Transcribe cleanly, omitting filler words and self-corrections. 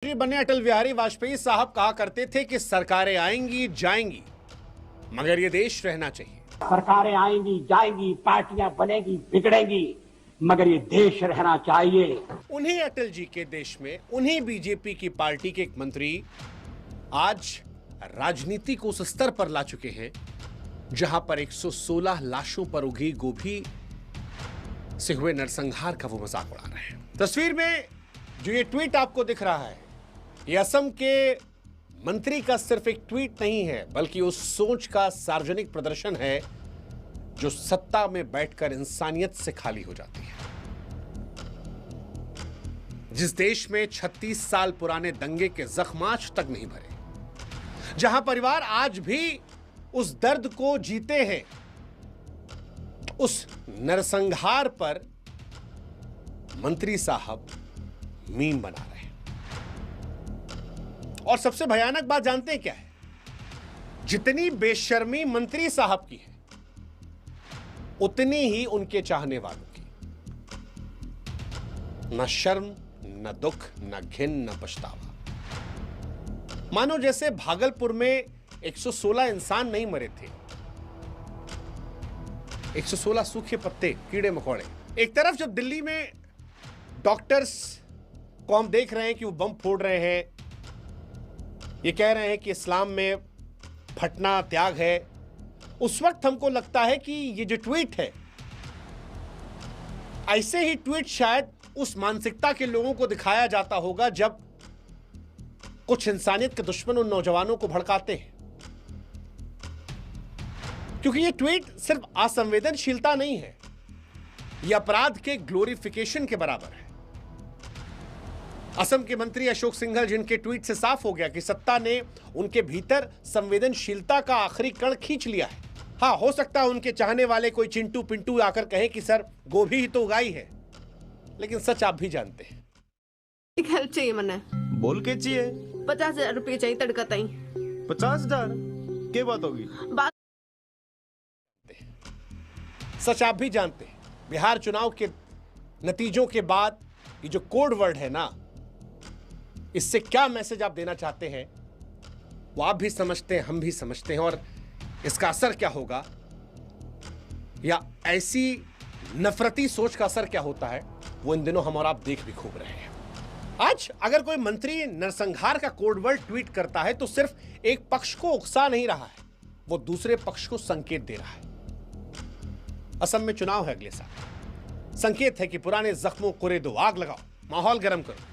बने अटल बिहारी वाजपेयी साहब कहा करते थे कि सरकारें आएंगी जाएंगी मगर ये देश रहना चाहिए। सरकारें आएंगी जाएंगी, पार्टियां बनेगी बिगड़ेंगी, मगर ये देश रहना चाहिए। उन्हीं अटल जी के देश में उन्हीं बीजेपी की पार्टी के एक मंत्री आज राजनीति को उस स्तर पर ला चुके हैं जहां पर 116 लाशों पर उगी गोभी से हुए नरसंहार का वो मजाक उड़ा रहे हैं। तस्वीर में जो ये ट्वीट आपको दिख रहा है, ये असम के मंत्री का सिर्फ एक ट्वीट नहीं है बल्कि उस सोच का सार्वजनिक प्रदर्शन है जो सत्ता में बैठकर इंसानियत से खाली हो जाती है। जिस देश में 36 साल पुराने दंगे के जख्म आज तक नहीं भरे, जहां परिवार आज भी उस दर्द को जीते हैं, उस नरसंहार पर मंत्री साहब मीम बना रहे हैं। और सबसे भयानक बात जानते हैं क्या है? जितनी बेशर्मी मंत्री साहब की है उतनी ही उनके चाहने वालों की। न शर्म, न दुख, न घिन, न पछतावा। मानो जैसे भागलपुर में 116 इंसान नहीं मरे थे, 116 सूखे पत्ते, कीड़े मकोड़े। एक तरफ जब दिल्ली में डॉक्टर्स को हम देख रहे हैं कि वो बम फोड़ रहे हैं, ये कह रहे हैं कि इस्लाम में फटना त्याग है, उस वक्त हमको लगता है कि ये जो ट्वीट है, ऐसे ही ट्वीट शायद उस मानसिकता के लोगों को दिखाया जाता होगा जब कुछ इंसानियत के दुश्मन उन नौजवानों को भड़काते हैं। क्योंकि ये ट्वीट सिर्फ असंवेदनशीलता नहीं है, यह अपराध के ग्लोरिफिकेशन के बराबर है। असम के मंत्री अशोक सिंघल, जिनके ट्वीट से साफ हो गया कि सत्ता ने उनके भीतर संवेदनशीलता का आखिरी कण खींच लिया है। हाँ, हो सकता है उनके चाहने वाले कोई चिंटू पिंटू आकर कहे कि सर गोभी ही तो उगाई है, लेकिन सच आप भी जानते हैं। एक हेल्प चाहिए मने। बोल के चाहिए? 50,000 रुपये चाहिए तड़का ताई। 50,000? क्या बात होगी? बात सच आप भी जानते हैं। बिहार चुनाव के नतीजों के बाद ये जो कोड वर्ड है ना, इससे क्या मैसेज आप देना चाहते हैं वो आप भी समझते हैं, हम भी समझते हैं। और इसका असर क्या होगा या ऐसी नफरती सोच का असर क्या होता है वो इन दिनों हम और आप देख भी खूब रहे हैं। आज अगर कोई मंत्री नरसंहार का कोड वर्ड ट्वीट करता है तो सिर्फ एक पक्ष को उकसा नहीं रहा है, वो दूसरे पक्ष को संकेत दे रहा है। असम में चुनाव है अगले साल, संकेत है कि पुराने जख्मों को रेदो, आग लगाओ, माहौल गर्म करो।